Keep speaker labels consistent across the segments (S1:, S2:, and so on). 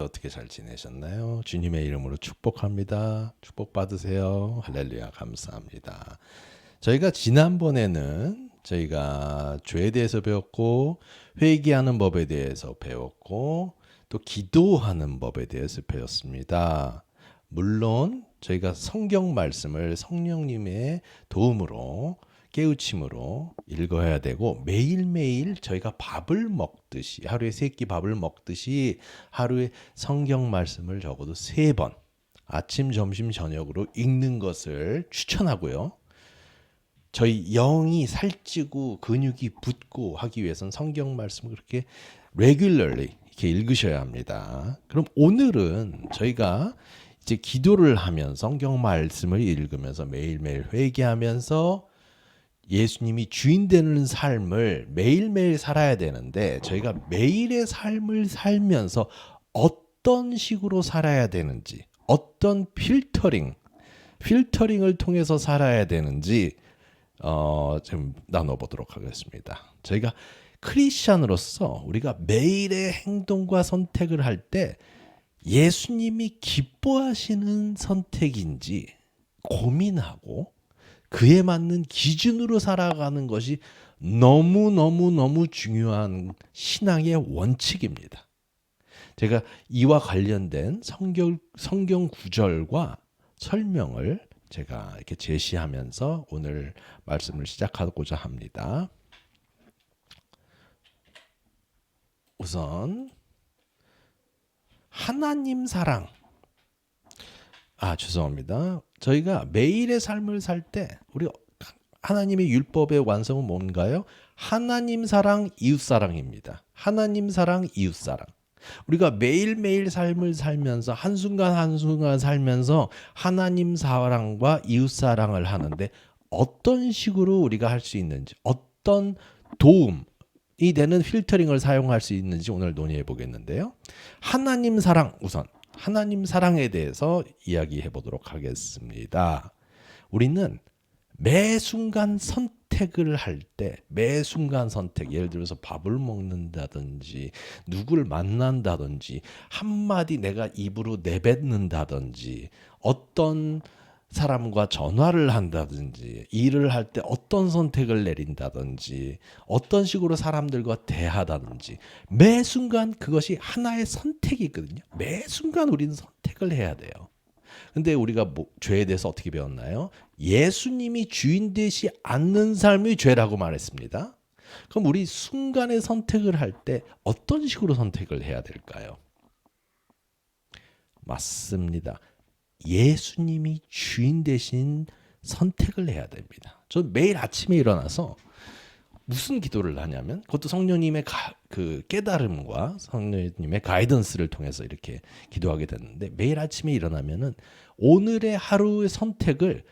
S1: 어떻게 잘 지내셨나요? 주님의 이름으로 축복합니다. 축복 받으세요. 할렐루야, 감사합니다. 저희가 지난번에는 저희가 죄에 대해서 배웠고 회개하는 법에 대해서 배웠고 또 기도하는 법에 대해서 배웠습니다. 물론 저희가 성경 말씀을 성령님의 도움으로 깨우침으로 읽어야 되고 매일매일 저희가 밥을 먹듯이 하루에 3끼 밥을 먹듯이 하루에 성경 말씀을 적어도 3번 아침, 점심, 저녁으로 읽는 것을 추천하고요. 저희 영이 살찌고 근육이 붙고 하기 위해서는 성경 말씀을 그렇게 regularly 이렇게 읽으셔야 합니다. 그럼 오늘은 저희가 이제 기도를 하면서 성경 말씀을 읽으면서 매일매일 회개하면서 예수님이 주인 되는 삶을 매일매일 살아야 되는데 저희가 매일의 삶을 살면서 어떤 식으로 살아야 되는지 어떤 필터링을 통해서 살아야 되는지 좀 나눠보도록 하겠습니다. 저희가 크리스찬으로서 우리가 매일의 행동과 선택을 할 때 예수님이 기뻐하시는 선택인지 고민하고 그에 맞는 기준으로 살아가는 것이 너무 중요한 신앙의 원칙입니다. 제가 이와 관련된 성경 구절과 설명을 제가 이렇게 제시하면서 오늘 말씀을 시작하고자 합니다. 우선 하나님 사랑. 죄송합니다. 저희가 매일의 삶을 살 때 우리 하나님의 율법의 완성은 뭔가요? 하나님 사랑, 이웃 사랑입니다. 하나님 사랑, 이웃 사랑. 우리가 매일매일 삶을 살면서 한순간 한순간 살면서 하나님 사랑과 이웃 사랑을 하는데 어떤 식으로 우리가 할 수 있는지 어떤 도움이 되는 필터링을 사용할 수 있는지 오늘 논의해 보겠는데요. 하나님 사랑 우선 하나님 사랑에 대해서 이야기해 보도록 하겠습니다. 우리는 매 순간 선택을 할 때, 매 순간 선택, 예를 들어서 밥을 먹는다든지, 누구를 만난다든지, 한마디 내가 입으로 내뱉는다든지, 어떤 사람과 전화를 한다든지, 일을 할 때 어떤 선택을 내린다든지, 어떤 식으로 사람들과 대하다든지, 매 순간 그것이 하나의 선택이거든요. 매 순간 우리는 선택을 해야 돼요. 근데 우리가 죄에 대해서 어떻게 배웠나요? 예수님이 주인 되시 않는 삶이 죄라고 말했습니다. 그럼 우리 순간의 선택을 할 때 어떤 식으로 선택을 해야 될까요? 맞습니다. 예수님이 주인 되신 선택을 해야 됩니다. 저 매일 아침에 일어나서 무슨 기도를 하냐면 그것도 성령님의 그 깨달음과 성령님의 가이던스를 통해서 이렇게 기도하게 됐는데 매일 아침에 일어나면은 오늘의 하루의 선택을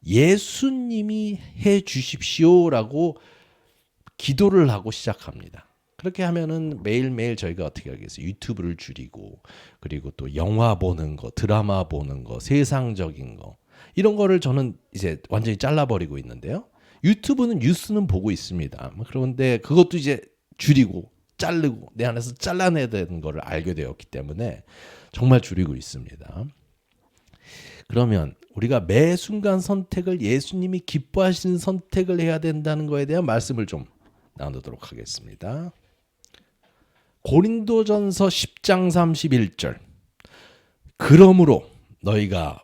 S1: 예수님이 해 주십시오라고 기도를 하고 시작합니다. 그렇게 하면은 매일매일 저희가 어떻게 하겠어요? 유튜브를 줄이고 그리고 또 영화 보는 거, 드라마 보는 거, 세상적인 거 이런 거를 저는 이제 완전히 잘라버리고 있는데요. 유튜브는 뉴스는 보고 있습니다. 그런데 그것도 이제 줄이고 자르고 내 안에서 잘라내야 되는 거를 알게 되었기 때문에 정말 줄이고 있습니다. 그러면 우리가 매 순간 선택을 예수님이 기뻐하시는 선택을 해야 된다는 거에 대한 말씀을 좀 나누도록 하겠습니다. 고린도전서 10장 31절. 그러므로 너희가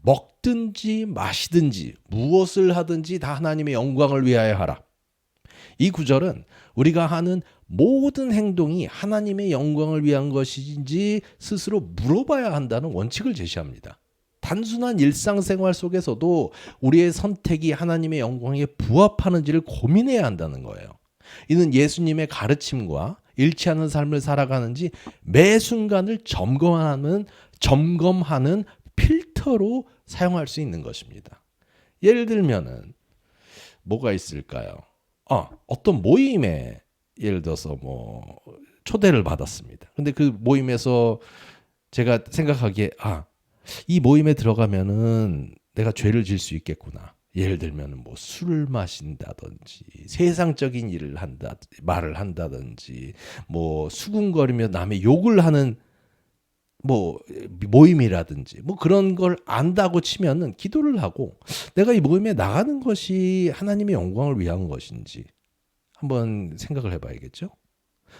S1: 먹든지 마시든지 무엇을 하든지 다 하나님의 영광을 위하여 하라. 이 구절은 우리가 하는 모든 행동이 하나님의 영광을 위한 것인지 스스로 물어봐야 한다는 원칙을 제시합니다. 단순한 일상생활 속에서도 우리의 선택이 하나님의 영광에 부합하는지를 고민해야 한다는 거예요. 이는 예수님의 가르침과 일치하는 삶을 살아가는지 매 순간을 점검하는 필터로 사용할 수 있는 것입니다. 예를 들면은 뭐가 있을까요? 어떤 모임에 예를 들어서 초대를 받았습니다. 근데 그 모임에서 제가 생각하기에 이 모임에 들어가면은 내가 죄를 질 수 있겠구나. 예를 들면 술을 마신다든지 세상적인 말을 한다든지 수군거리며 남의 욕을 하는 뭐 모임이라든지 뭐 그런 걸 안다고 치면은 기도를 하고 내가 이 모임에 나가는 것이 하나님의 영광을 위한 것인지 한번 생각을 해봐야겠죠.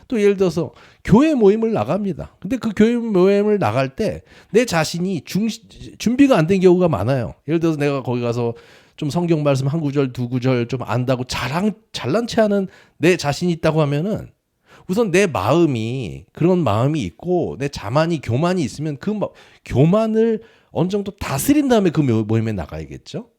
S1: 또 예를 들어서 교회 모임을 나갑니다. 근데 그 교회 모임을 나갈 때 내 자신이 준비가 안 된 경우가 많아요. 예를 들어서 내가 거기 가서 좀 성경 말씀 한 구절 두 구절 좀 안다고 잘난 체하는 내 자신이 있다고 하면은 우선 내 마음이 그런 마음이 있고 내 자만이 교만이 있으면 그 교만을 어느 정도 다스린 다음에 그 모임에 나가야겠죠.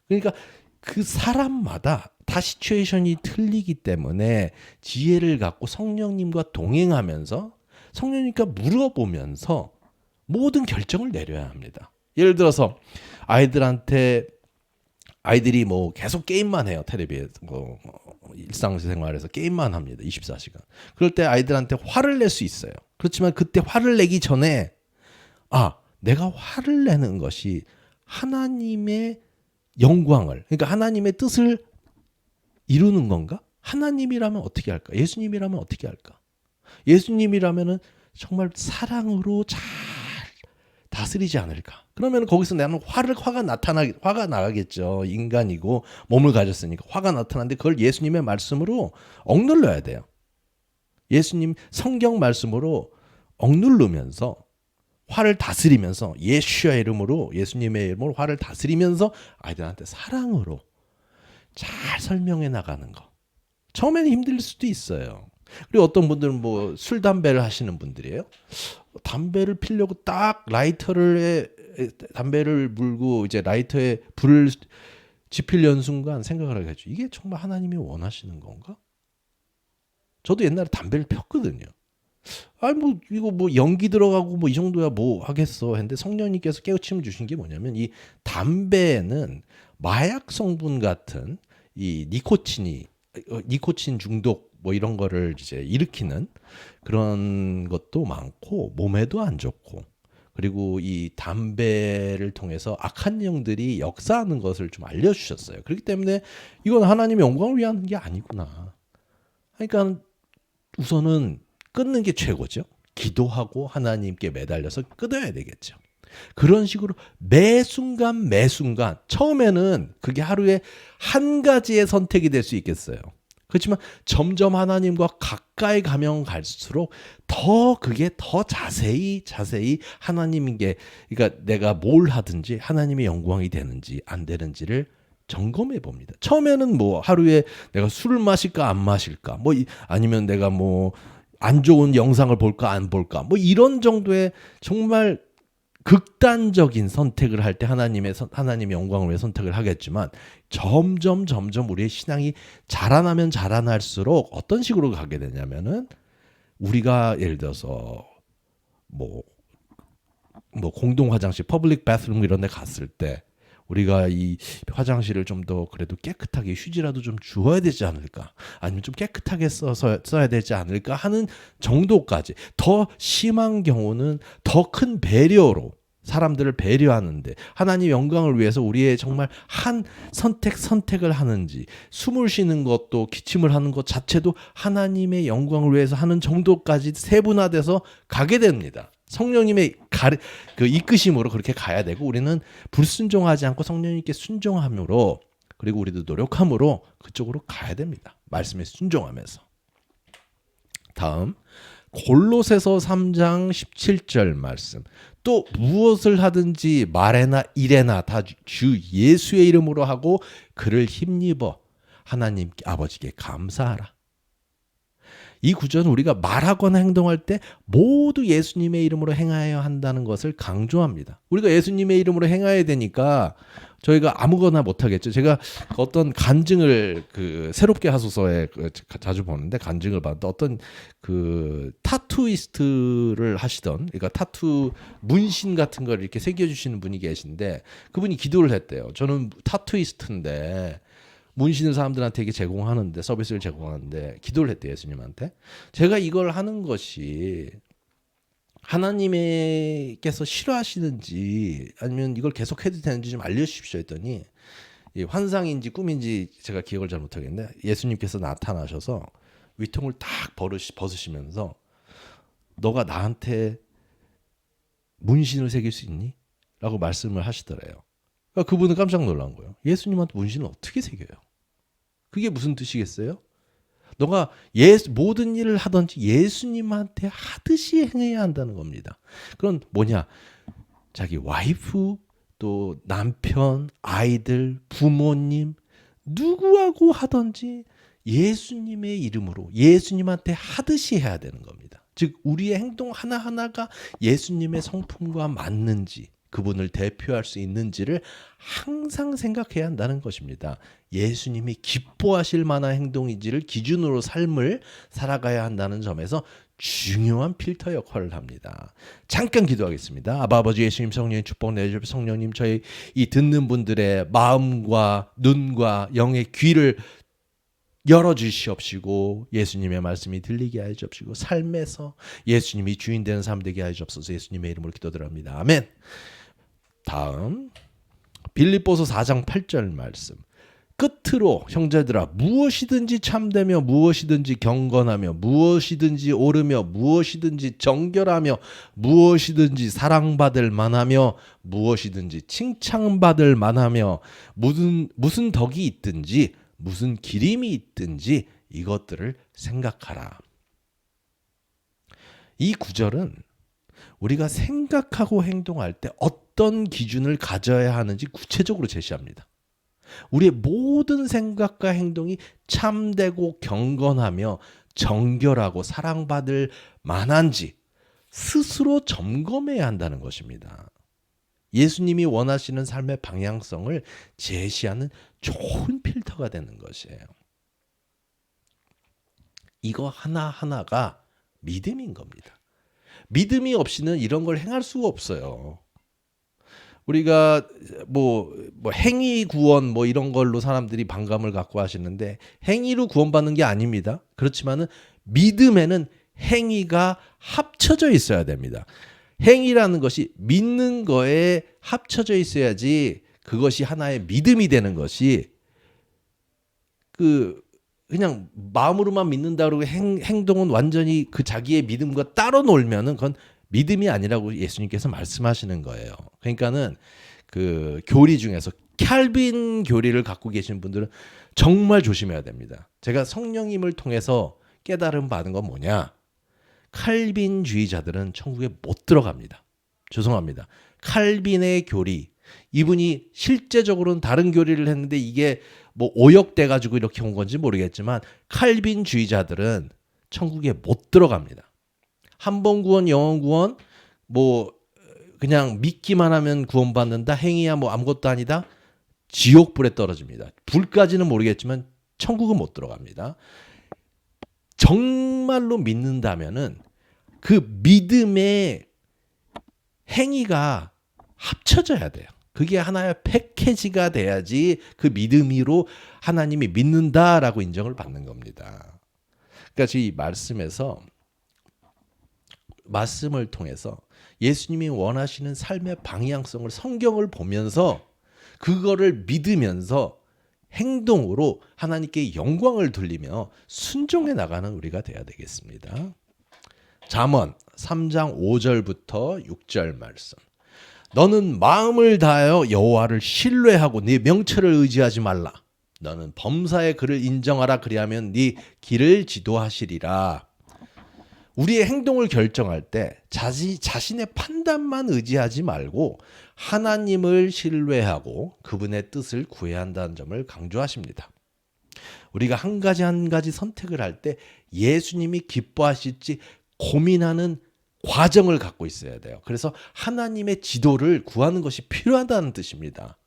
S1: 그러니까 그 사람마다 다 시츄에이션이 틀리기 때문에 지혜를 갖고 성령님과 동행하면서 성령님과 물어보면서 모든 결정을 내려야 합니다. 예를 들어서 아이들이 뭐 계속 게임만 해요. 텔레비에서 뭐 일상생활에서 게임만 합니다. 24시간. 그럴 때 아이들한테 화를 낼 수 있어요. 그렇지만 그때 화를 내기 전에 내가 화를 내는 것이 하나님의 영광을, 그러니까 하나님의 뜻을 이루는 건가? 하나님이라면 어떻게 할까? 예수님이라면 어떻게 할까? 예수님이라면은 정말 사랑으로 잘 다스리지 않을까? 그러면 거기서 나는 화가 나가겠죠. 인간이고 몸을 가졌으니까 화가 나타나는데 그걸 예수님의 말씀으로 억눌러야 돼요. 예수님 성경 말씀으로 억누르면서 화를 다스리면서 예수의 이름으로 예수님의 이름으로 화를 다스리면서 아이들한테 사랑으로 잘 설명해 나가는 거. 처음에는 힘들 수도 있어요. 그리고 어떤 분들은 뭐 술 담배를 하시는 분들이에요. 담배를 피려고 딱 담배를 물고 이제 라이터에 불을 지피려는 순간 생각을 하겠죠. 이게 정말 하나님이 원하시는 건가? 저도 옛날에 담배를 폈거든요. 이거 뭐 연기 들어가고 뭐 이 정도야 뭐 하겠어 했는데 성령님께서 깨우침을 주신 게 뭐냐면 이 담배에는 마약 성분 같은 이 니코틴 중독 뭐 이런 거를 이제 일으키는 그런 것도 많고 몸에도 안 좋고 그리고 이 담배를 통해서 악한 영들이 역사하는 것을 좀 알려주셨어요. 그렇기 때문에 이건 하나님의 영광을 위한 게 아니구나. 그러니까 우선은 끊는 게 최고죠. 기도하고 하나님께 매달려서 끊어야 되겠죠. 그런 식으로 매 순간 처음에는 그게 하루에 한 가지의 선택이 될 수 있겠어요. 그렇지만 점점 하나님과 가까이 가면 갈수록 그게 더 자세히 하나님께, 그러니까 내가 뭘 하든지 하나님의 영광이 되는지 안 되는지를 점검해 봅니다. 처음에는 뭐 하루에 내가 술을 마실까 안 마실까, 뭐 아니면 내가 뭐 안 좋은 영상을 볼까 안 볼까, 뭐 이런 정도의 정말 극단적인 선택을 할 때 하나님의 영광을 위해 선택을 하겠지만 점점 우리의 신앙이 자라나면 자라날수록 어떤 식으로 가게 되냐면은 우리가 예를 들어서 뭐 공동 화장실, 퍼블릭 바스룸 이런 데 갔을 때 우리가 이 화장실을 좀 더 그래도 깨끗하게 휴지라도 좀 주어야 되지 않을까? 아니면 좀 깨끗하게 써야 되지 않을까 하는 정도까지, 더 심한 경우는 더 큰 배려로 사람들을 배려하는데 하나님 영광을 위해서 우리의 정말 한 선택을 하는지, 숨을 쉬는 것도 기침을 하는 것 자체도 하나님의 영광을 위해서 하는 정도까지 세분화돼서 가게 됩니다. 성령님의 그 이끄심으로 그렇게 가야 되고, 우리는 불순종하지 않고 성령님께 순종함으로, 그리고 우리도 노력함으로 그쪽으로 가야 됩니다. 말씀에 순종하면서. 다음 골로새서 3장 17절 말씀. 또 무엇을 하든지 말에나 일에나 다 주 예수의 이름으로 하고 그를 힘입어 하나님께 아버지께 감사하라. 이 구절은 우리가 말하거나 행동할 때 모두 예수님의 이름으로 행하여야 한다는 것을 강조합니다. 우리가 예수님의 이름으로 행해야 되니까 저희가 아무거나 못하겠죠. 제가 어떤 간증을 새롭게 하소서에 자주 보는데, 간증을 봤는데 어떤 타투이스트를 하시던, 그러니까 타투 문신 같은 걸 이렇게 새겨주시는 분이 계신데 그분이 기도를 했대요. 저는 타투이스트인데 문신을 사람들한테 이게 제공하는데, 서비스를 제공하는데 기도를 했대요, 예수님한테. 제가 이걸 하는 것이 하나님께서 싫어하시는지 아니면 이걸 계속 해도 되는지 좀 알려주십시오 했더니, 환상인지 꿈인지 제가 기억을 잘 못하겠는데 예수님께서 나타나셔서 위통을 딱 벗으시면서 너가 나한테 문신을 새길 수 있니? 라고 말씀을 하시더래요. 그러니까 그분은 깜짝 놀란 거예요. 예수님한테 문신을 어떻게 새겨요? 그게 무슨 뜻이겠어요? 너가 모든 일을 하든지 예수님한테 하듯이 행해야 한다는 겁니다. 그건 뭐냐? 자기 와이프, 또 남편, 아이들, 부모님 누구하고 하든지 예수님의 이름으로 예수님한테 하듯이 해야 되는 겁니다. 즉 우리의 행동 하나하나가 예수님의 성품과 맞는지, 그분을 대표할 수 있는지를 항상 생각해야 한다는 것입니다. 예수님이 기뻐하실 만한 행동인지를 기준으로 삶을 살아가야 한다는 점에서 중요한 필터 역할을 합니다. 잠깐 기도하겠습니다. 아버지 예수님 성령님 축복 내주시고, 성령님 저희 이 듣는 분들의 마음과 눈과 영의 귀를 열어주시옵시고 예수님의 말씀이 들리게 하여 주옵시고 삶에서 예수님이 주인 되는 삶 되게 하여 주옵소서. 예수님의 이름으로 기도드립니다. 아멘. 다음 빌립보서 4장 8절 말씀. 끝으로 형제들아 무엇이든지 참되며 무엇이든지 경건하며 무엇이든지 옳으며 무엇이든지 정결하며 무엇이든지 사랑받을 만하며 무엇이든지 칭찬받을 만하며 무슨 덕이 있든지 무슨 기림이 있든지 이것들을 생각하라. 이 구절은 우리가 생각하고 행동할 때 어떤 기준을 가져야 하는지 구체적으로 제시합니다. 우리의 모든 생각과 행동이 참되고 경건하며 정결하고 사랑받을 만한지 스스로 점검해야 한다는 것입니다. 예수님이 원하시는 삶의 방향성을 제시하는 좋은 필터가 되는 것이에요. 이거 하나하나가 믿음인 겁니다. 믿음이 없이는 이런 걸 행할 수가 없어요. 우리가 뭐 행위 구원 이런 걸로 사람들이 반감을 갖고 하시는데 행위로 구원받는 게 아닙니다. 그렇지만은 믿음에는 행위가 합쳐져 있어야 됩니다. 행위라는 것이 믿는 거에 합쳐져 있어야지 그것이 하나의 믿음이 되는 것이 그냥 마음으로만 믿는다 그러고 행동은 완전히 그 자기의 믿음과 따로 놀면은 그건 믿음이 아니라고 예수님께서 말씀하시는 거예요. 그러니까는 그 교리 중에서 칼빈 교리를 갖고 계신 분들은 정말 조심해야 됩니다. 제가 성령님을 통해서 깨달음 받은 건 뭐냐? 칼빈주의자들은 천국에 못 들어갑니다. 죄송합니다. 칼빈의 교리, 이분이 실제적으로는 다른 교리를 했는데 이게 오역돼 가지고 이렇게 온 건지 모르겠지만 칼빈주의자들은 천국에 못 들어갑니다. 한 번 구원, 영원 구원, 그냥 믿기만 하면 구원받는다, 행위야 아무것도 아니다, 지옥불에 떨어집니다. 불까지는 모르겠지만 천국은 못 들어갑니다. 정말로 믿는다면은 그 믿음의 행위가 합쳐져야 돼요. 그게 하나의 패키지가 돼야지 그 믿음으로 하나님이 믿는다라고 인정을 받는 겁니다. 그러니까 이 말씀을 통해서 예수님이 원하시는 삶의 방향성을 성경을 보면서 그거를 믿으면서 행동으로 하나님께 영광을 돌리며 순종해 나가는 우리가 돼야 되겠습니다. 잠언 3장 5절부터 6절 말씀. 너는 마음을 다하여 여호와를 신뢰하고 네 명철을 의지하지 말라. 너는 범사의 그를 인정하라. 그리하면 네 길을 지도하시리라. 우리의 행동을 결정할 때 자신의 판단만 의지하지 말고 하나님을 신뢰하고 그분의 뜻을 구해야 한다는 점을 강조하십니다. 우리가 한 가지 선택을 할 때 예수님이 기뻐하실지 고민하는 과정을 갖고 있어야 돼요. 그래서 하나님의 지도를 구하는 것이 필요하다는 뜻입니다.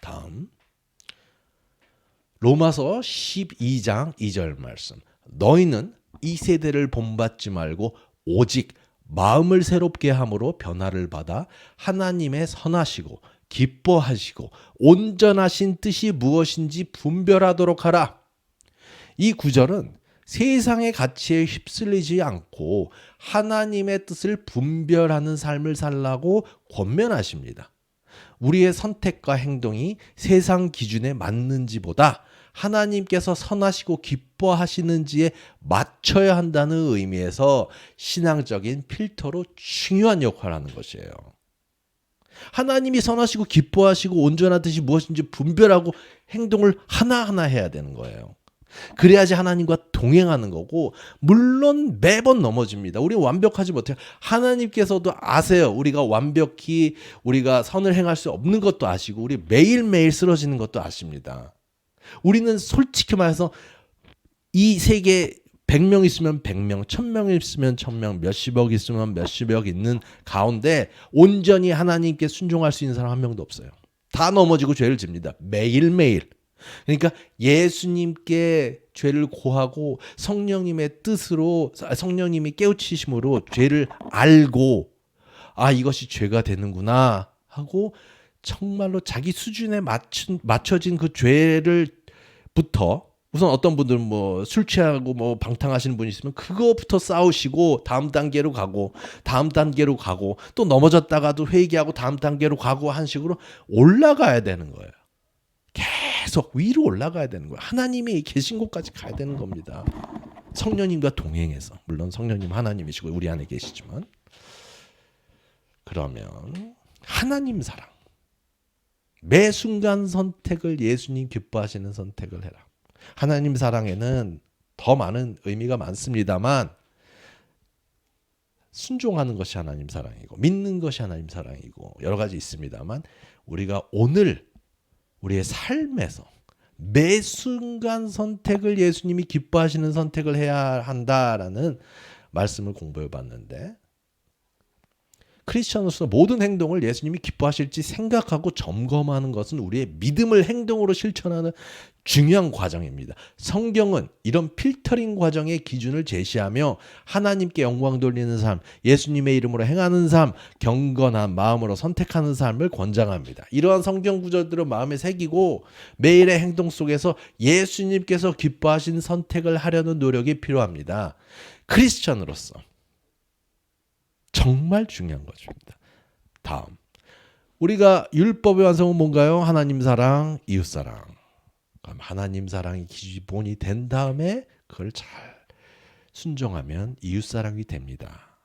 S1: 다음 로마서 12장 2절 말씀. 너희는 이 세대를 본받지 말고 오직 마음을 새롭게 함으로 변화를 받아 하나님의 선하시고 기뻐하시고 온전하신 뜻이 무엇인지 분별하도록 하라. 이 구절은 세상의 가치에 휩쓸리지 않고 하나님의 뜻을 분별하는 삶을 살라고 권면하십니다. 우리의 선택과 행동이 세상 기준에 맞는지보다 하나님께서 선하시고 기뻐하시는지에 맞춰야 한다는 의미에서 신앙적인 필터로 중요한 역할을 하는 것이에요. 하나님이 선하시고 기뻐하시고 온전한 뜻이 무엇인지 분별하고 행동을 하나하나 해야 되는 거예요. 그래야지 하나님과 동행하는 거고, 물론 매번 넘어집니다. 우리 완벽하지 못해요. 하나님께서도 아세요. 우리가 선을 행할 수 없는 것도 아시고 우리 매일매일 쓰러지는 것도 아십니다. 우리는 솔직히 말해서 이 세계 100명 있으면 100명, 1000명 있으면 1000명, 몇십억 있으면 몇십억 있는 가운데 온전히 하나님께 순종할 수 있는 사람 한 명도 없어요. 다 넘어지고 죄를 집니다. 매일매일. 그러니까 예수님께 죄를 고하고 성령님의 뜻으로, 성령님이 깨우치심으로 죄를 알고 이것이 죄가 되는구나 하고 정말로 자기 수준에 맞춰진 그 죄를부터, 우선 어떤 분들은 뭐 술 취하고 뭐 방탕하시는 분이 있으면 그거부터 싸우시고 다음 단계로 가고 또 넘어졌다가도 회개하고 다음 단계로 가고 한 식으로 올라가야 되는 거예요. 계속 위로 올라가야 되는 거예요. 하나님이 계신 곳까지 가야 되는 겁니다. 성령님과 동행해서. 물론 성령님 하나님이시고 우리 안에 계시지만. 그러면 하나님 사랑, 매 순간 선택을 예수님 기뻐하시는 선택을 해라. 하나님 사랑에는 더 많은 의미가 많습니다만 순종하는 것이 하나님 사랑이고 믿는 것이 하나님 사랑이고 여러 가지 있습니다만, 우리가 오늘 우리의 삶에서 매 순간 선택을 예수님이 기뻐하시는 선택을 해야 한다라는 말씀을 공부해 봤는데, 크리스천으로서 모든 행동을 예수님이 기뻐하실지 생각하고 점검하는 것은 우리의 믿음을 행동으로 실천하는 중요한 과정입니다. 성경은 이런 필터링 과정의 기준을 제시하며 하나님께 영광 돌리는 삶, 예수님의 이름으로 행하는 삶, 경건한 마음으로 선택하는 삶을 권장합니다. 이러한 성경 구절들을 마음에 새기고 매일의 행동 속에서 예수님께서 기뻐하신 선택을 하려는 노력이 필요합니다. 크리스천으로서 정말 중요한 것입니다. 다음, 우리가 율법의 완성은 뭔가요? 하나님 사랑, 이웃 사랑. 그럼 하나님 사랑이 기본이 된 다음에 그걸 잘 순종하면 이웃 사랑이 됩니다.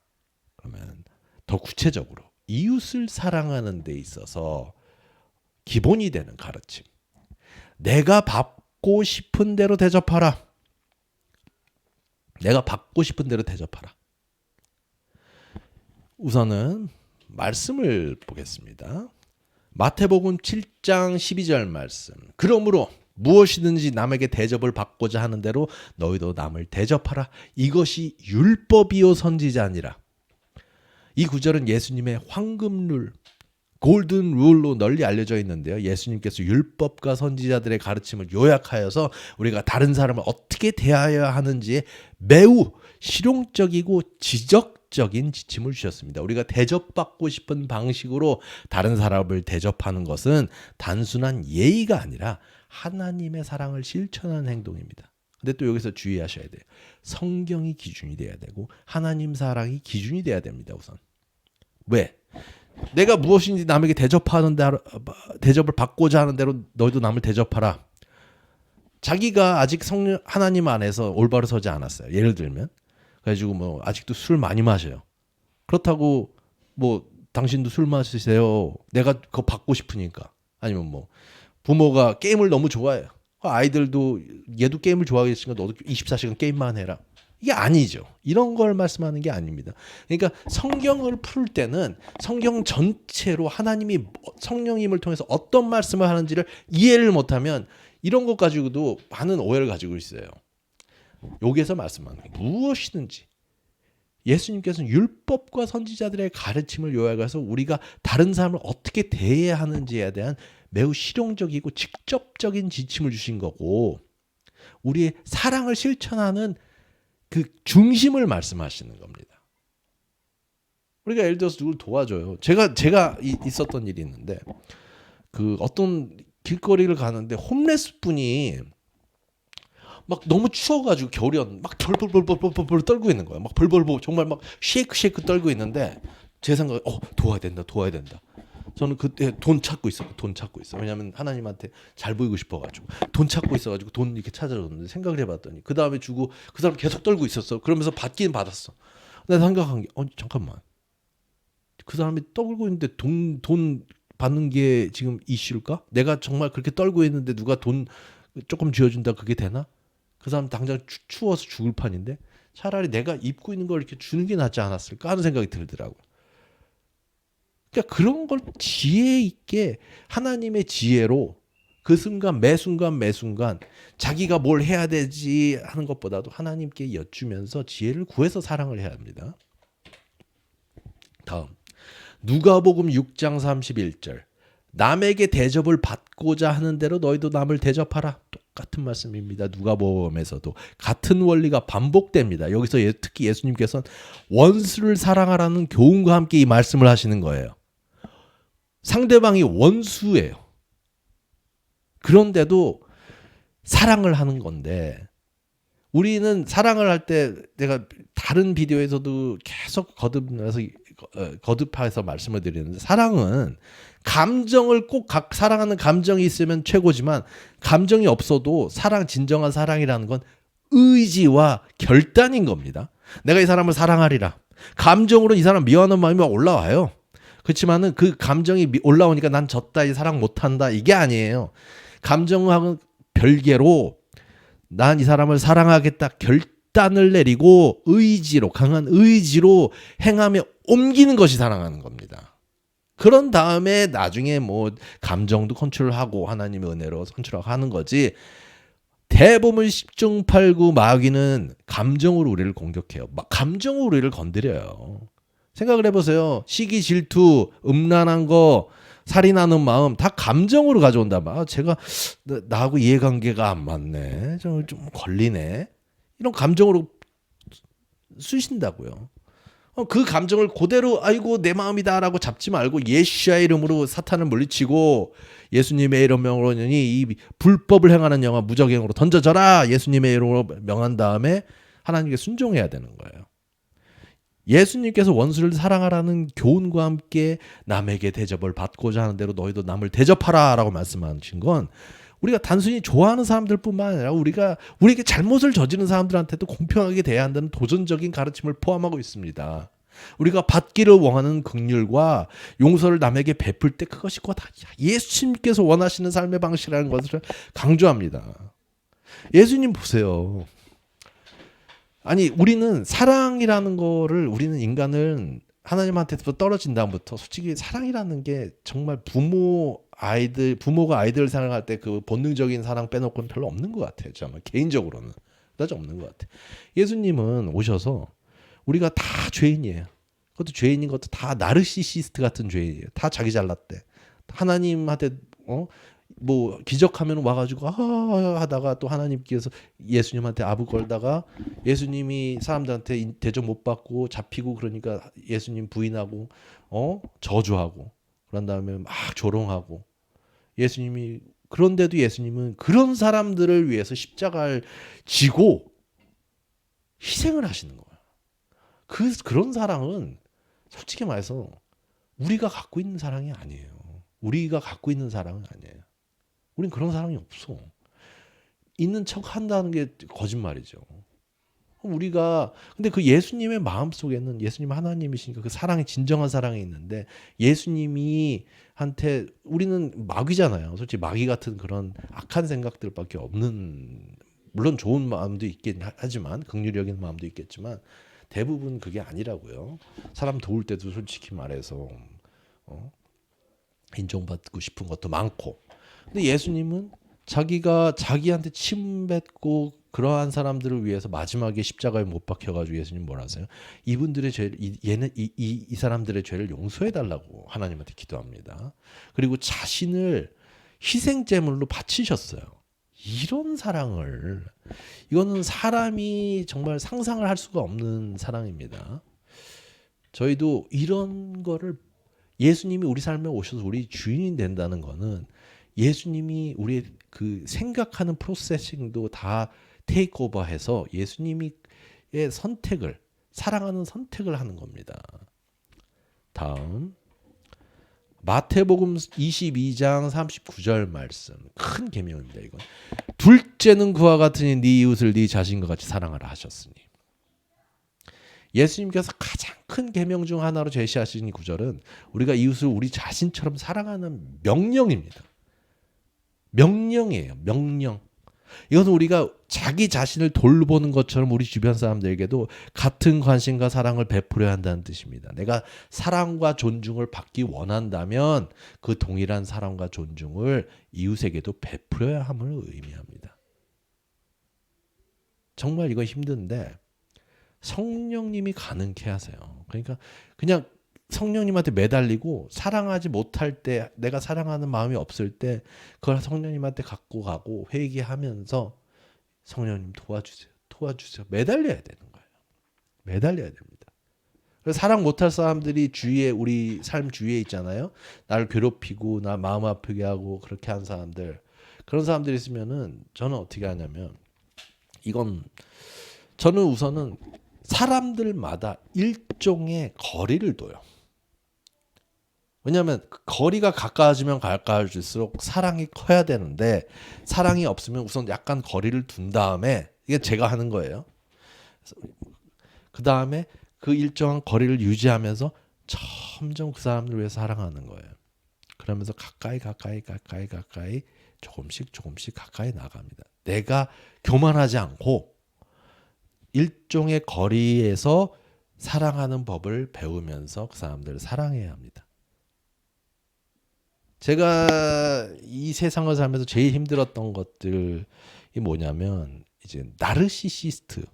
S1: 그러면 더 구체적으로 이웃을 사랑하는 데 있어서 기본이 되는 가르침. 내가 받고 싶은 대로 대접하라. 내가 받고 싶은 대로 대접하라. 우선은 말씀을 보겠습니다. 마태복음 7장 12절 말씀. 그러므로 무엇이든지 남에게 대접을 받고자 하는 대로 너희도 남을 대접하라. 이것이 율법이요 선지자니라. 이 구절은 예수님의 황금룰, 골든 룰로 널리 알려져 있는데요. 예수님께서 율법과 선지자들의 가르침을 요약하여서 우리가 다른 사람을 어떻게 대해야 하는지에 매우 실용적이고 지적적인 지침을 주셨습니다. 우리가 대접받고 싶은 방식으로 다른 사람을 대접하는 것은 단순한 예의가 아니라 하나님의 사랑을 실천하는 행동입니다. 근데 또 여기서 주의하셔야 돼요. 성경이 기준이 돼야 되고 하나님 사랑이 기준이 돼야 됩니다. 우선. 왜? 내가 무엇인지 남에게 대접을 받고자 하는 대로 너희도 남을 대접하라. 자기가 아직 하나님 안에서 올바로 서지 않았어요. 예를 들면 그래가지고 뭐 아직도 술 많이 마셔요. 그렇다고 뭐 당신도 술 마시세요. 내가 그거 받고 싶으니까. 아니면 뭐 부모가 게임을 너무 좋아해요. 아이들도 얘도 게임을 좋아하겠으니까 너도 24시간 게임만 해라. 이게 아니죠. 이런 걸 말씀하는 게 아닙니다. 그러니까 성경을 풀 때는 성경 전체로 하나님이 성령님을 통해서 어떤 말씀을 하는지를 이해를 못하면 이런 것 가지고도 많은 오해를 가지고 있어요. 여기에서 말씀하는 게 무엇이든지 예수님께서는 율법과 선지자들의 가르침을 요약해서 우리가 다른 사람을 어떻게 대해야 하는지에 대한 매우 실용적이고 직접적인 지침을 주신 거고, 우리의 사랑을 실천하는 그 중심을 말씀하시는 겁니다. 우리가 예를 들어서 누굴 도와줘요. 제가 있었던 일이 있는데, 그 어떤 길거리를 가는데 홈레스 분이 막 너무 추워가지고 겨울이었는데 막 벌벌벌벌벌 떨고 있는 거야. 막 벌벌벌 정말 막 쉐이크 떨고 있는데 제 생각에 도와야 된다. 저는 그때 돈 찾고 있어. 돈 찾고 있어. 왜냐하면 하나님한테 잘 보이고 싶어가지고 돈 찾고 있어가지고 돈 이렇게 찾아줬는데 생각을 해봤더니 그 다음에 주고 그 사람 계속 떨고 있었어. 그러면서 받긴 받았어. 내가 생각한 게 잠깐만. 그 사람이 떨고 있는데 돈 받는 게 지금 이슈일까? 내가 정말 그렇게 떨고 있는데 누가 돈 조금 쥐어준다 그게 되나? 그 사람 당장 추워서 죽을 판인데 차라리 내가 입고 있는 걸 이렇게 주는 게 낫지 않았을까 하는 생각이 들더라고요. 그러니까 그런 걸 지혜 있게 하나님의 지혜로 그 순간 매 순간 자기가 뭘 해야 되지 하는 것보다도 하나님께 여쭈면서 지혜를 구해서 사랑을 해야 합니다. 다음 누가복음 6장 31절 남에게 대접을 받고자 하는 대로 너희도 남을 대접하라. 똑같은 말씀입니다. 누가복음에서도 같은 원리가 반복됩니다. 여기서 특히 예수님께서는 원수를 사랑하라는 교훈과 함께 이 말씀을 하시는 거예요. 상대방이 원수예요. 그런데도 사랑을 하는 건데 우리는 사랑을 할 때 내가 다른 비디오에서도 계속 거듭해서 말씀을 드리는데 사랑은 감정을 꼭 사랑하는 감정이 있으면 최고지만 감정이 없어도 진정한 사랑이라는 건 의지와 결단인 겁니다. 내가 이 사람을 사랑하리라. 감정으로 이 사람 미워하는 마음이 올라와요. 그렇지만은 그 감정이 올라오니까 난 졌다, 이 사랑 못한다 이게 아니에요. 감정하고 별개로 난 이 사람을 사랑하겠다 결단을 내리고 강한 의지로 행하며 옮기는 것이 사랑하는 겁니다. 그런 다음에 나중에 뭐 감정도 컨트롤하고 하나님의 은혜로 컨트롤하고 하는 거지. 대부분 10중 8구 마귀는 감정으로 우리를 공격해요. 감정으로 우리를 건드려요. 생각을 해보세요. 시기, 질투, 음란한 거, 살인하는 마음 다 감정으로 가져온다. 제가 나하고 이해관계가 안 맞네. 좀 걸리네. 이런 감정으로 쑤신다고요. 그 감정을 그대로 아이고 내 마음이다라고 잡지 말고 예수의 이름으로 사탄을 물리치고 예수님의 이름으로 이 불법을 행하는 영아 무적행으로 던져져라. 예수님의 이름으로 명한 다음에 하나님께 순종해야 되는 거예요. 예수님께서 원수를 사랑하라는 교훈과 함께 남에게 대접을 받고자 하는 대로 너희도 남을 대접하라 라고 말씀하신 건 우리가 단순히 좋아하는 사람들뿐만 아니라 우리에게 잘못을 저지른 사람들한테도 공평하게 대해야 한다는 도전적인 가르침을 포함하고 있습니다. 우리가 받기를 원하는 긍휼과 용서를 남에게 베풀 때 그것이 곧 예수님께서 원하시는 삶의 방식이라는 것을 강조합니다. 예수님 보세요. 아니 우리는 사랑이라는 거를 우리는 인간은 하나님한테서 떨어진 다음부터 솔직히 사랑이라는 게 정말 부모가 아이들을 사랑할 때 그 본능적인 사랑 빼놓고는 별로 없는 것 같아요. 정말 개인적으로는 그다지 없는 것 같아요. 예수님은 오셔서 우리가 다 죄인이에요. 그것도 죄인인 것도 다 나르시시스트 같은 죄인이에요. 다 자기 잘났대. 하나님한테 뭐 기적하면 와가지고 하다가 또 하나님께서 예수님한테 아부 걸다가 예수님이 사람들한테 대접 못 받고 잡히고 그러니까 예수님 부인하고 저주하고 그런 다음에 막 조롱하고 그런데도 예수님은 그런 사람들을 위해서 십자가를 지고 희생을 하시는 거예요. 그런 사랑은 솔직히 말해서 우리가 갖고 있는 사랑이 아니에요. 우리가 갖고 있는 사랑은 아니에요. 우린 그런 사랑이 없어. 있는 척 한다는 게 거짓말이죠. 근데 그 예수님의 마음 속에는 예수님 하나님이시니까 그 사랑이 진정한 사랑이 있는데 예수님이한테 우리는 마귀잖아요. 솔직히 마귀 같은 그런 악한 생각들밖에 없는 물론 좋은 마음도 있긴 하지만 긍휼적인 마음도 있겠지만 대부분 그게 아니라고요. 사람 도울 때도 솔직히 말해서 인정받고 싶은 것도 많고 근데 예수님은 자기한테 침뱉고 그러한 사람들을 위해서 마지막에 십자가에 못 박혀가지고 예수님 뭐라 하세요? 이분들의 죄를 이 사람들의 죄를 용서해 달라고 하나님한테 기도합니다. 그리고 자신을 희생제물로 바치셨어요. 이런 사랑을 이거는 사람이 정말 상상을 할 수가 없는 사랑입니다. 저희도 이런 거를 예수님이 우리 삶에 오셔서 우리 주인이 된다는 거는 예수님이 우리의 그 생각하는 프로세싱도 다 테이크오버해서 예수님의 사랑하는 선택을 하는 겁니다. 다음 마태복음 22장 39절 말씀. 큰 계명입니다, 이건. 둘째는 그와 같으니 네 이웃을 네 자신과 같이 사랑하라 하셨으니. 예수님께서 가장 큰 계명 중 하나로 제시하신 이 구절은 우리가 이웃을 우리 자신처럼 사랑하는 명령입니다. 명령이에요. 명령. 이것은 우리가 자기 자신을 돌보는 것처럼 우리 주변 사람들에게도 같은 관심과 사랑을 베풀어야 한다는 뜻입니다. 내가 사랑과 존중을 받기 원한다면 그 동일한 사랑과 존중을 이웃에게도 베풀어야 함을 의미합니다. 정말 이거 힘든데 성령님이 가능케 하세요. 그러니까 그냥 성령님한테 매달리고 사랑하지 못할 때, 내가 사랑하는 마음이 없을 때 그걸 성령님한테 갖고 가고 회개하면서 성령님 도와주세요. 매달려야 되는 거예요. 매달려야 됩니다. 그래서 사랑 못할 사람들이 주위에, 우리 삶 주위에 있잖아요. 나를 괴롭히고 나 마음 아프게 하고 그렇게 한 사람들, 그런 사람들이 있으면은 저는 어떻게 하냐면, 이건 저는 우선은 사람들마다 일종의 거리를 둬요. 왜냐하면 거리가 가까워지면 가까워질수록 사랑이 커야 되는데, 사랑이 없으면 우선 약간 거리를 둔 다음에, 이게 제가 하는 거예요. 그 다음에 그 일정한 거리를 유지하면서 점점 그 사람들을 위해 사랑하는 거예요. 그러면서 가까이 조금씩 가까이 나갑니다. 내가 교만하지 않고 일종의 거리에서 사랑하는 법을 배우면서 그 사람들을 사랑해야 합니다. 제가 이 세상을 살면서 제일 힘들었던 것들이 뭐냐면, 이제 나르시시스트.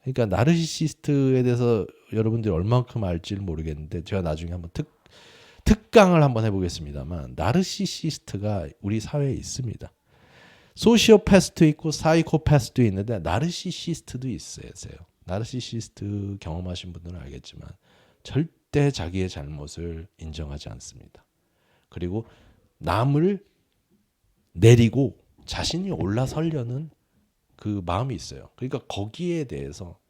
S1: 그러니까 나르시시스트에 대해서 여러분들이 얼만큼 알지를 모르겠는데, 제가 나중에 한번 특강을 한번 해보겠습니다만, 나르시시스트가 우리 사회에 있습니다. 소시오패스도 있고 사이코패스도 있는데 나르시시스트도 있어요. 나르시시스트 경험하신 분들은 알겠지만 절대 자기의 잘못을 인정하지 않습니다. 그리고 남을 내리고 자신이 올라서려는 그 마음이 있어요. 그러니까 거기에 대해서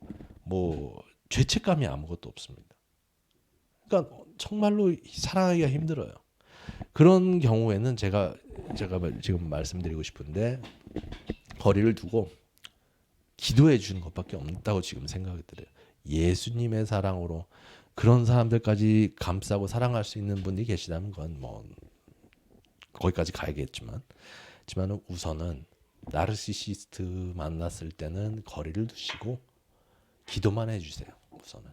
S1: 뭐 죄책감이 아무것도 없습니다. 그러니까 정말로 사랑하기가 힘들어요. 그런 경우에는 제가 지금 말씀드리고 싶은데, 거리를 두고 기도해 주는 것밖에 없다고 지금 생각이 들어요. 예수님의 사랑으로 그런 사람들까지 감싸고 사랑할 수 있는 분이 계시다면 그건 뭐 거기까지 가야겠지만 우선은 나르시시스트 만났을 때는 거리를 두시고 기도만 해주세요. 우선은.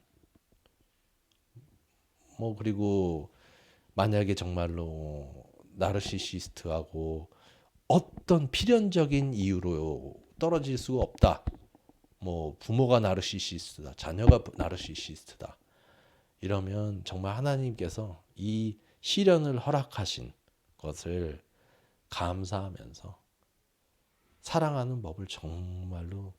S1: 뭐 그리고 만약에 정말로 나르시시스트하고 어떤 필연적인 이유로 떨어질 수가 없다. 뭐 부모가 나르시시스트다, 자녀가 나르시시스트다. 이러면 정말 하나님께서 이 시련을 허락하신 것을 감사하면서 사랑하는 법을 정말로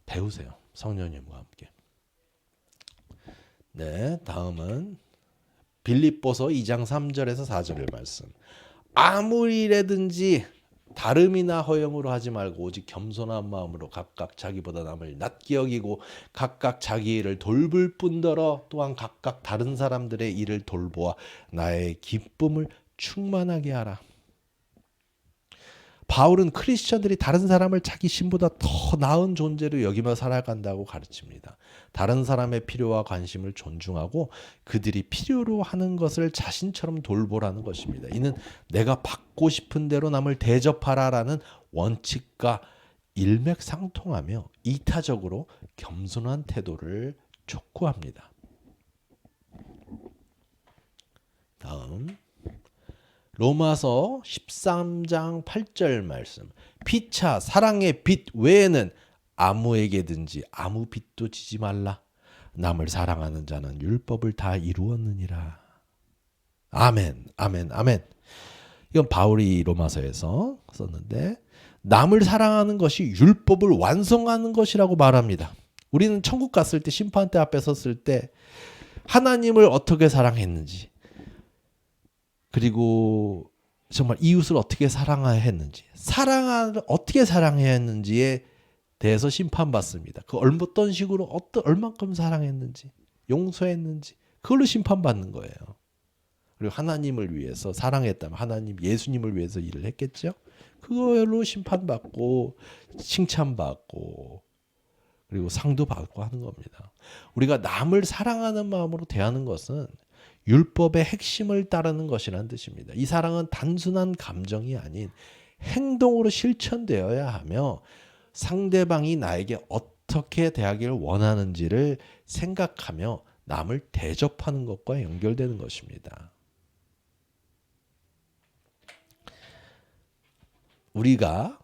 S1: 배우세요. 성령님과 함께. 네, 다음은 빌립보서 2장 3절에서 4절의 말씀. 아무 일에든지 다름이나 허영으로 하지 말고 오직 겸손한 마음으로 각각 자기보다 남을 낮게 여기고 각각 자기 일을 돌볼 뿐더러 또한 각각 다른 사람들의 일을 돌보아 나의 기쁨을 충만하게 하라. 바울은 크리스천들이 다른 사람을 자기 신보다 더 나은 존재로 여기며 살아간다고 가르칩니다. 다른 사람의 필요와 관심을 존중하고 그들이 필요로 하는 것을 자신처럼 돌보라는 것입니다. 이는 내가 받고 싶은 대로 남을 대접하라라는 원칙과 일맥상통하며 이타적으로 겸손한 태도를 촉구합니다. 다음 로마서 13장 8절 말씀. 피차 사랑의 빚 외에는 아무에게든지 아무 빚도 지지 말라. 남을 사랑하는 자는 율법을 다 이루었느니라. 아멘, 아멘, 아멘. 이건 바울이 로마서에서 썼는데, 남을 사랑하는 것이 율법을 완성하는 것이라고 말합니다. 우리는 천국 갔을 때, 심판대 앞에 섰을 때 하나님을 어떻게 사랑했는지, 그리고 정말 이웃을 어떻게 사랑해야 했는지, 어떻게 사랑해야 했는지에 대해서 심판받습니다. 그 어떤 식으로 얼만큼 사랑했는지, 용서했는지, 그걸로 심판받는 거예요. 그리고 하나님을 위해서 사랑했다면 하나님 예수님을 위해서 일을 했겠죠. 그걸로 심판받고 칭찬받고 그리고 상도 받고 하는 겁니다. 우리가 남을 사랑하는 마음으로 대하는 것은 율법의 핵심을 따르는 것이라는 뜻입니다. 이 사랑은 단순한 감정이 아닌 행동으로 실천되어야 하며 상대방이 나에게 어떻게 대하기를 원하는지를 생각하며 남을 대접하는 것과 연결되는 것입니다. 우리가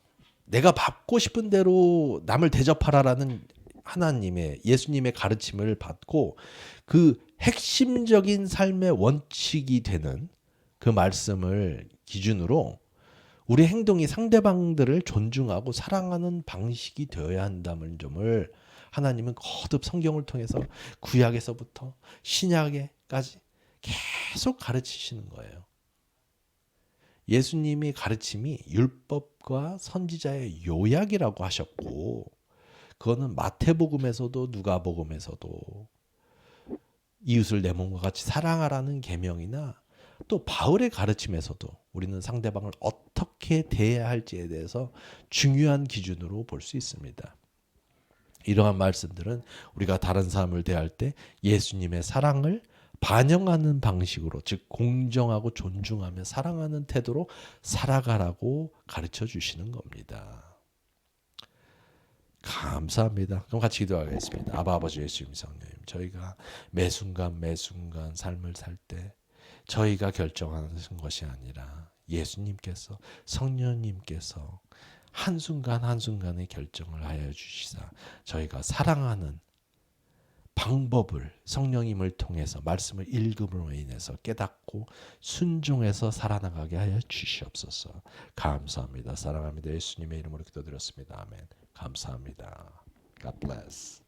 S1: 내가 받고 싶은 대로 남을 대접하라라는 하나님의 예수님의 가르침을 받고 그 핵심적인 삶의 원칙이 되는 그 말씀을 기준으로 우리 행동이 상대방들을 존중하고 사랑하는 방식이 되어야 한다는 점을 하나님은 거듭 성경을 통해서 구약에서부터 신약에까지 계속 가르치시는 거예요. 예수님의 가르침이 율법과 선지자의 요약이라고 하셨고 그거는 마태복음에서도 누가복음에서도 이웃을 내 몸과 같이 사랑하라는 계명이나 또 바울의 가르침에서도 우리는 상대방을 어떻게 대해야 할지에 대해서 중요한 기준으로 볼 수 있습니다. 이러한 말씀들은 우리가 다른 사람을 대할 때 예수님의 사랑을 반영하는 방식으로 즉 공정하고 존중하며 사랑하는 태도로 살아가라고 가르쳐 주시는 겁니다. 감사합니다. 그럼 같이 기도하겠습니다. 아버지 예수님 성령님, 저희가 매 순간 삶을 살 때 저희가 결정하는 것이 아니라 예수님께서 성령님께서 한순간의 결정을 하여 주시사 저희가 사랑하는 방법을 성령님을 통해서 말씀을 읽음으로 인해서 깨닫고 순종해서 살아나가게 하여 주시옵소서. 감사합니다. 사랑합니다. 예수님의 이름으로 기도드렸습니다. 아멘. 감사합니다. God bless.